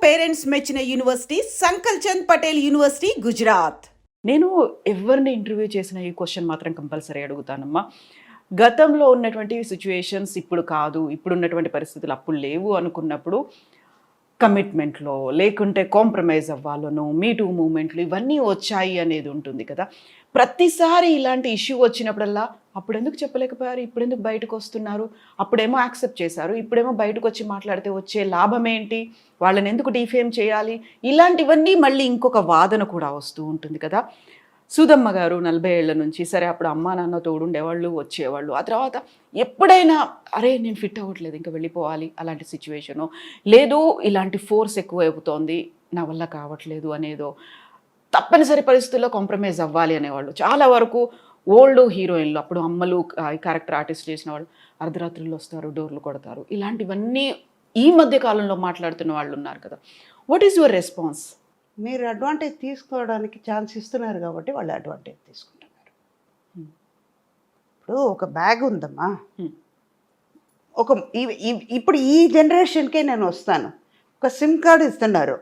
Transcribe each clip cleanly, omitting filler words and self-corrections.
Parents మెచ్చిన university సంకల్ Chand Patel university Gujarat. నేను ఎవరిని ఇంటర్వ్యూ చేసిన ఈ క్వశ్చన్ మాత్రం కంపల్సరీ అడుగుతానమ్మా. గతంలో ఉన్నటువంటి సిచ్యువేషన్స్ ఇప్పుడు కాదు, ఇప్పుడున్నటువంటి పరిస్థితులు అప్పుడు లేవు అనుకున్నప్పుడు కమిట్మెంట్లో లేకుంటే కాంప్రమైజ్ అవ్వాలను మీటూ మూమెంట్లు ఇవన్నీ వచ్చాయి అనేది ఉంటుంది కదా. ప్రతిసారి ఇలాంటి ఇష్యూ వచ్చినప్పుడల్లా అప్పుడు ఎందుకు చెప్పలేకపోయారు, ఇప్పుడు ఎందుకు బయటకు వస్తున్నారు, అప్పుడేమో యాక్సెప్ట్ చేశారు, ఇప్పుడేమో బయటకు వచ్చి మాట్లాడితే వచ్చే లాభం ఏంటి, వాళ్ళని ఎందుకు డిఫేమ్ చేయాలి, ఇలాంటివన్నీ మళ్ళీ ఇంకొక వాదన కూడా వస్తూ ఉంటుంది కదా. సుధమ్మ గారు 40 ఏళ్ల నుంచి సరే అప్పుడు అమ్మా నాన్న తోడుండేవాళ్ళు వచ్చేవాళ్ళు, ఆ తర్వాత ఎప్పుడైనా అరే నేను ఫిట్ అవ్వట్లేదు ఇంకా వెళ్ళిపోవాలి అలాంటి సిచ్యువేషను, లేదు ఇలాంటి ఫోర్స్ ఎక్కువ అయిపోతుంది నా వల్ల కావట్లేదు అనేదో, తప్పనిసరి పరిస్థితుల్లో కాంప్రమైజ్ అవ్వాలి అనేవాళ్ళు. చాలా వరకు ఓల్డ్ హీరోయిన్లు అప్పుడు అమ్మలు క్యారెక్టర్ ఆర్టిస్ట్ చేసిన వాళ్ళు అర్ధరాత్రులు వస్తారు, డోర్లు కొడతారు, ఇలాంటివన్నీ ఈ మధ్య కాలంలో మాట్లాడుతున్న వాళ్ళు ఉన్నారు కదా. What is your response? మీరు అడ్వాంటేజ్ తీసుకోవడానికి ఛాన్స్ ఇస్తున్నారు కాబట్టి వాళ్ళు అడ్వాంటేజ్ తీసుకుంటున్నారు. ఇప్పుడు ఒక బ్యాగ్ ఉందమ్మా, ఒక ఇప్పుడు ఈ జనరేషన్కే నేను వస్తాను, ఒక సిమ్ కార్డు ఇస్తున్నారు,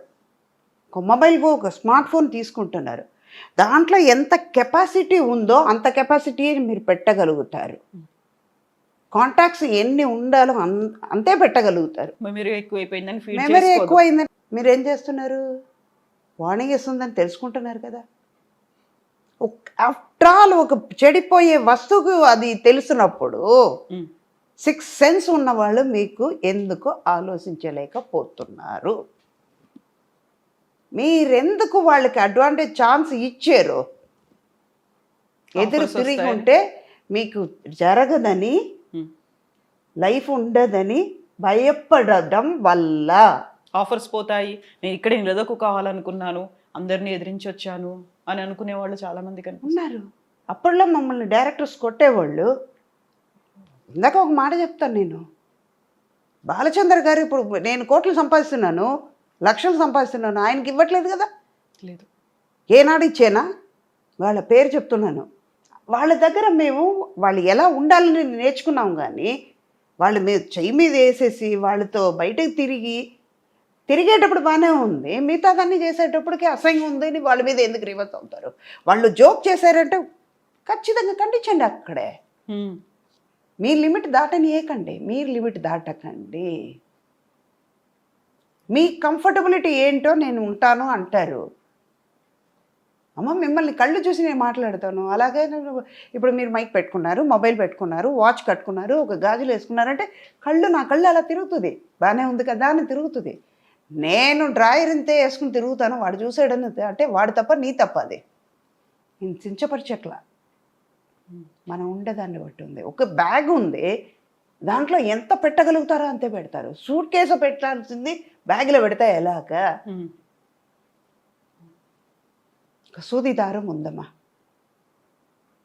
ఒక మొబైల్ ఫోన్ ఒక స్మార్ట్ ఫోన్ తీసుకుంటున్నారు, దాంట్లో ఎంత కెపాసిటీ ఉందో అంత కెపాసిటీ మీరు పెట్టగలుగుతారు. కాంటాక్ట్స్ ఎన్ని ఉండాలో అంతే పెట్టగలుగుతారు. మెమరీ ఎక్కువైపోయిందని మెమరీ ఎక్కువైందని మీరు ఏం చేస్తున్నారు, వార్నింగ్ ఇస్తుందని తెలుసుకుంటున్నారు కదా. ఆఫ్టర్ ఆల్ ఒక చెడిపోయే వస్తువుకు అది తెలుసున్నప్పుడు 6 సెన్స్ ఉన్నవాళ్ళు మీకు ఎందుకు ఆలోచించలేకపోతున్నారు, మీరెందుకు వాళ్ళకి అడ్వాంటేజ్ ఛాన్స్ ఇచ్చారు? ఎదురు తిరిగి ఉంటే మీకు జరగదని, లైఫ్ ఉండదని భయపడడం వల్ల ఆఫర్స్ పోతాయి, నేను ఇక్కడే నిలదొక్కు కావాలనుకున్నాను, అందరినీ ఎదిరించి వచ్చాను అని అనుకునే వాళ్ళు చాలామంది ఉన్నారు. అప్పట్లో మమ్మల్ని డైరెక్టర్స్ కొట్టేవాళ్ళు. ఇందాక ఒక మాట చెప్తాను, నేను బాలచంద్ర గారు ఇప్పుడు నేను కోట్లు సంపాదిస్తున్నాను, లక్షలు సంపాదిస్తున్నాను, ఆయనకి ఇవ్వట్లేదు కదా. లేదు, ఏనాడు ఇచ్చేనా? వాళ్ళ పేరు చెప్తున్నాను. వాళ్ళ దగ్గర మేము వాళ్ళు ఎలా ఉండాలని నేర్చుకున్నాం, కానీ వాళ్ళు మీద చెయ్యి మీద వేసేసి వాళ్ళతో బయటకు తిరిగేటప్పుడు బాగానే ఉంది, మిగతాదన్నీ చేసేటప్పటికి అసహ్యం ఉంది అని వాళ్ళ మీద ఎందుకు రివర్స్ అవుతారు? వాళ్ళు జోక్ చేశారంటే ఖచ్చితంగా ఖండించండి. అక్కడే మీ లిమిట్ దాటనియకండి, మీరు లిమిట్ దాటకండి. మీ కంఫర్టబిలిటీ ఏంటో నేను ఉంటాను అంటారు. అమ్మ మిమ్మల్ని కళ్ళు చూసి నేను మాట్లాడతాను, అలాగే ఇప్పుడు మీరు మైక్ పెట్టుకున్నారు, మొబైల్ పెట్టుకున్నారు, వాచ్ కట్టుకున్నారు, ఒక గాజులు వేసుకున్నారంటే నా కళ్ళు అలా తిరుగుతుంది, బాగానే ఉంది కదా అని తిరుగుతుంది. నేను డ్రాయర్ ఇంతే వేసుకుని తిరుగుతాను, వాడు చూసాడని అంటే వాడు తప్ప నీ తప్ప, అది నేను చించపరిచట్లా. మనం ఉండేదాన్ని బట్టి ఉంది. ఒక బ్యాగ్ ఉంది, దాంట్లో ఎంత పెట్టగలుగుతారో అంతే పెడతారు. సూట్ కేసు పెట్టాల్సింది బ్యాగ్లో పెడితే ఎలాగా? సూది దారం ఉందమ్మా.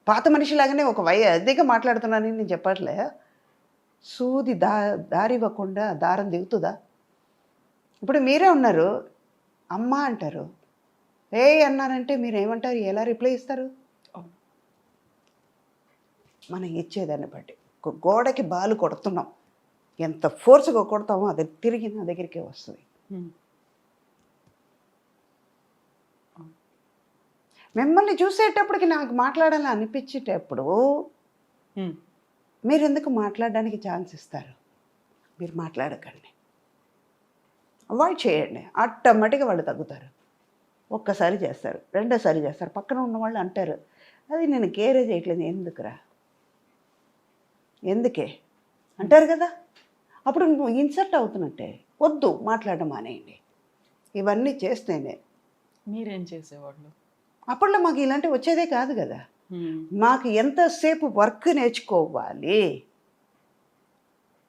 పాత మనిషిలాగానే ఒక అధిక మాట్లాడుతున్నానని నేను చెప్పట్లే. సూది దారి ఇవ్వకుండా దారం దిగుతుందా? ఇప్పుడు మీరే ఉన్నారు, అమ్మ అంటారు, ఏ అన్నారంటే మీరు ఏమంటారు, ఎలా రిప్లై ఇస్తారు? మనం ఇచ్చేదాన్ని బట్టి. ఒక గోడకి బాలు కొడుతున్నాం, ఎంత ఫోర్స్గా కొడతామో అది తిరిగి నా దగ్గరికే వస్తుంది. మిమ్మల్ని చూసేటప్పటికి నాకు మాట్లాడాలని అనిపించేటప్పుడు మీరు ఎందుకు మాట్లాడడానికి ఛాన్స్ ఇస్తారు? మీరు మాట్లాడకండి, అవాయిడ్ చేయండి. ఆటోమేటిక్గా వాళ్ళు తగ్గుతారు. ఒక్కసారి చేస్తారు, రెండోసారి చేస్తారు, పక్కన ఉన్న వాళ్ళు అంటారు, అది నేను కేరే చేయట్లేదు, ఎందుకురా, ఎందుకే అంటారు కదా. అప్పుడు నువ్వు ఇన్సర్ట్ అవుతున్నట్టే, వద్దు మాట్లాడడం మానేయండి. ఇవన్నీ చేస్తేనే. మీరేం చేసేవాళ్ళు? అప్పట్లో మాకు ఇలాంటివి వచ్చేదే కాదు కదా. మాకు ఎంతసేపు వర్క్ నేర్చుకోవాలి,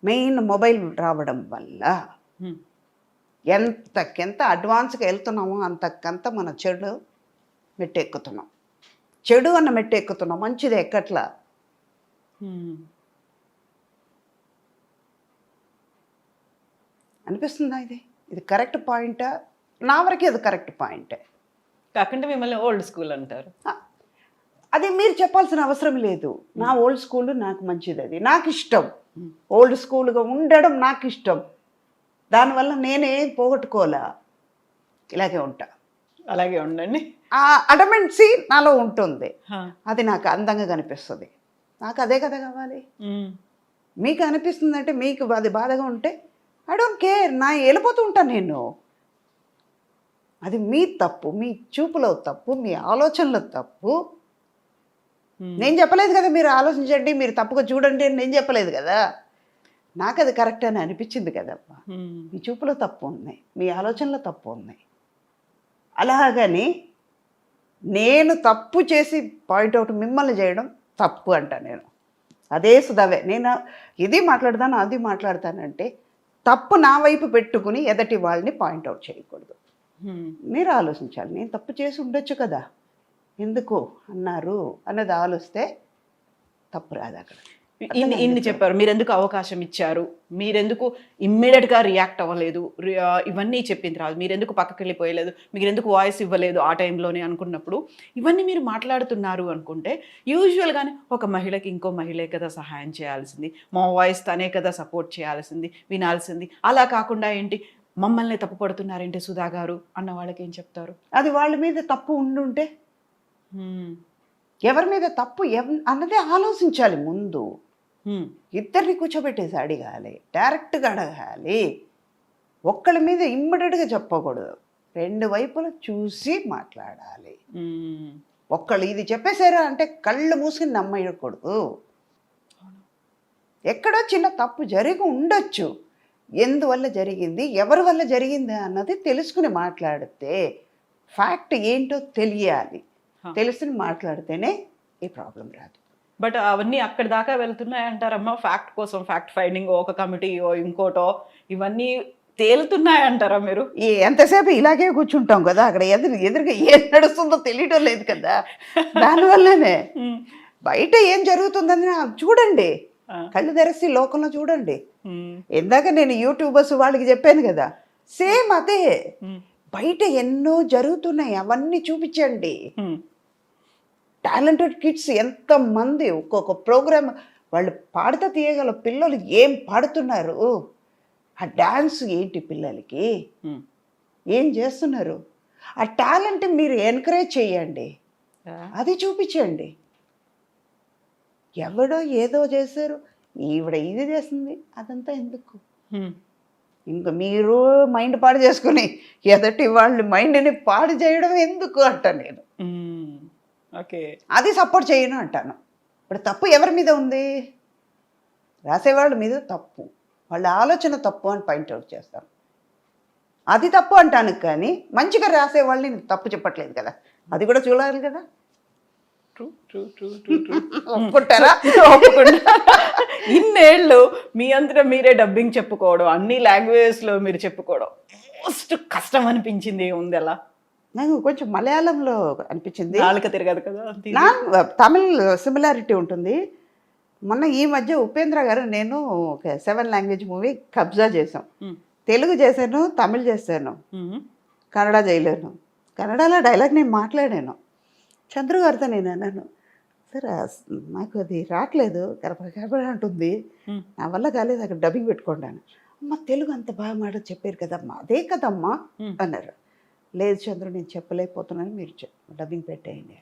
మెయిన్ మొబైల్ రావడం వల్ల ఎంతకెంత అడ్వాన్స్గా వెళ్తున్నామో అంతకంత మన చెడు మెట్టెక్కుతున్నాం. చెడు అన్న మెట్టెక్కుతున్నాం, మంచిది ఎక్కట్లా. అనిపిస్తుందా ఇది కరెక్ట్ పాయింటా? నా వరకే అది కరెక్ట్ పాయింటే. కాకుండా మిమ్మల్ని ఓల్డ్ స్కూల్ అంటారు, అది మీరు చెప్పాల్సిన అవసరం లేదు. నా ఓల్డ్ స్కూల్ నాకు మంచిది, అది నాకు ఇష్టం. ఓల్డ్ స్కూల్గా ఉండడం నాకు ఇష్టం, దానివల్ల నేనే పోగొట్టుకోలే. ఇలాగే ఉంటా. అలాగే ఉండండి. ఆ అడమెంట్సీ నాలో ఉంటుంది. హా. అది నాకు అందంగా కనిపిస్తుంది. నాకు అదే కదా కావాలి. మ్మ్. మీకు అనిపిస్తుందంటే మీకు అది బాధగా ఉంటే ఐ డోంట్ కేర్, నా వెళ్ళిపోతూ ఉంటాను నేను. అది మీ తప్పు, మీ చూపులో తప్పు, మీ ఆలోచనలో తప్పు. మ్మ్. నేను చెప్పలేదు కదా మీరు ఆలోచించండి, మీరు తప్పుగా చూడండి అని నేను చెప్పలేదు కదా. నాకు అది కరెక్ట్ అని అనిపించింది కదమ్మా. మ్మ్. మీ చూపులో తప్పు ఉంది, మీ ఆలోచనలో తప్పు ఉన్నాయి. అలాగని నేను తప్పు చేసి పాయింట్అవుట్ మిమ్మల్ని చేయడం తప్పు అంట నేను. అదే సుధావే, నేను ఇది మాట్లాడతాను అది మాట్లాడతానంటే తప్పు నా వైపు పెట్టుకుని ఎదటి వాళ్ళని పాయింట్అవుట్ చేయకూడదు. మ్మ్. మీరు ఆలోచించాలి, నేను తప్పు చేసి ఉండొచ్చు కదా, ఎందుకు అన్నారు అన్నది ఆలోచిస్తే తప్పు రాదు అక్కడ. ఇన్ని చెప్పారు, మీరెందుకు అవకాశం ఇచ్చారు, మీరెందుకు ఇమ్మీడియట్గా రియాక్ట్ అవ్వలేదు, ఇవన్నీ చెప్పిన తర్వాత మీరెందుకు పక్కకి వెళ్ళిపోయలేదు, మీరెందుకు వాయిస్ ఇవ్వలేదు ఆ టైంలోనే అనుకున్నప్పుడు ఇవన్నీ మీరు మాట్లాడుతున్నారు అనుకుంటే యూజువల్గానే ఒక మహిళకి ఇంకో మహిళే కదా సహాయం చేయాల్సింది, మా వాయిస్ తనే కదా సపోర్ట్ చేయాల్సింది, వినాల్సింది. అలా కాకుండా ఏంటి మమ్మల్ని తప్పు పడుతున్నారేంటి సుధా గారు అన్న వాళ్ళకి ఏం చెప్తారు? అది వాళ్ళ మీద తప్పు ఉండుంటే ఎవరి మీద తప్పు అన్నదే ఆలోచించాలి ముందు. ఇద్దరిని కూర్చోబెట్టేసి అడగాలి, డైరెక్ట్గా అడగాలి. ఒక్కళ్ళ మీద ఇమ్మీడియట్గా చెప్పకూడదు, రెండు వైపులు చూసి మాట్లాడాలి. ఒక్కళ్ళు ఇది చెప్పేశారా అంటే కళ్ళు మూసుకుని నమ్మకూడదు. ఎక్కడో చిన్న తప్పు జరిగి ఉండొచ్చు, ఎందువల్ల జరిగింది, ఎవరి వల్ల జరిగింది అన్నది తెలుసుకుని మాట్లాడితే ఫ్యాక్ట్ ఏంటో తెలియాలి. తెలుసుకుని మాట్లాడితేనే ఈ ప్రాబ్లం రాదు. బట్ అవన్నీ అక్కడి దాకా వెళ్తున్నాయి అంటారమ్మా? ఫ్యాక్ట్ కోసం ఫ్యాక్ట్ ఫైండింగ్, ఒక కమిటీయో ఇంకోటో ఇవన్నీ తేలుతున్నాయి అంటారా మీరు? ఎంతసేపు ఇలాగే కూర్చుంటాం కదా, అక్కడ ఎదురుగా ఏం నడుస్తుందో తెలియటం లేదు కదా. దానివల్లనే బయట ఏం జరుగుతుందని చూడండి, కళ్ళు తెరిసి లోకంలో చూడండి. ఇందాక నేను యూట్యూబర్స్ వాళ్ళకి చెప్పాను కదా, సేమ్ అదే. బయట ఎన్నో జరుగుతున్నాయి, అవన్నీ చూపించండి. టాలెంటెడ్ కిడ్స్ ఎంతమంది, ఒక్కొక్క ప్రోగ్రామ్ వాళ్ళు పాడుతా తీయగల పిల్లలు ఏం పాడుతున్నారు, ఆ డ్యాన్స్ ఏంటి, పిల్లలకి ఏం చేస్తున్నారు, ఆ టాలెంట్ మీరు ఎంకరేజ్ చేయండి, అది చూపించండి. ఎవడో ఏదో చేశారు, ఈవిడ ఇది చేస్తుంది, అదంతా ఎందుకు? ఇంకా మీరు మైండ్ పాడు చేసుకుని ఎదటి వాళ్ళ మైండ్ని పాడు చేయడం ఎందుకు అంట నేను. ఓకే, అది సపోర్ట్ చేయను అంటాను. ఇప్పుడు తప్పు ఎవరి మీద ఉంది? రాసేవాళ్ళ మీద తప్పు, వాళ్ళ ఆలోచన తప్పు అని పాయింట్అవుట్ చేస్తాను. అది తప్పు అంటాను, కానీ మంచిగా రాసేవాళ్ళని నేను తప్పు చెప్పట్లేదు కదా, అది కూడా చూడాలి కదా. ఒప్పుకుంటారా? ఒప్పుకుంటా. ఇన్నేళ్ళు మీ అంతటా మీరే డబ్బింగ్ చెప్పుకోవడం, అన్ని లాంగ్వేజెస్లో మీరు చెప్పుకోవడం మోస్ట్ కష్టం అనిపించింది ఏముంది? అలా నాకు కొంచెం మలయాళంలో అనిపించింది, నాలుక తిరగదు కదా. తమిళ్ సిమిలారిటీ ఉంటుంది. మొన్న ఈ మధ్య ఉపేంద్ర గారు నేను ఒక 7 లాంగ్వేజ్ మూవీ కబ్జా చేసాం. తెలుగు చేశాను, తమిళ్ చేశాను, కన్నడ చేయలేను. కన్నడలో డైలాగ్ నేను మాట్లాడాను. చంద్రు గారితో నేను అన్నాను, సార్ నాకు అది రావట్లేదు, కరపడ అంటుంది, నా వల్ల కాలేదు, అక్కడ డబ్బింగ్ పెట్టుకున్నాను. అమ్మ తెలుగు అంత బాగా మాట చెప్పారు కదమ్మా, అదే కదమ్మా అన్నారు. లేదు చంద్రు నేను చెప్పలేకపోతున్నాను, మీరు డబ్బింగ్ పెట్టేయండి.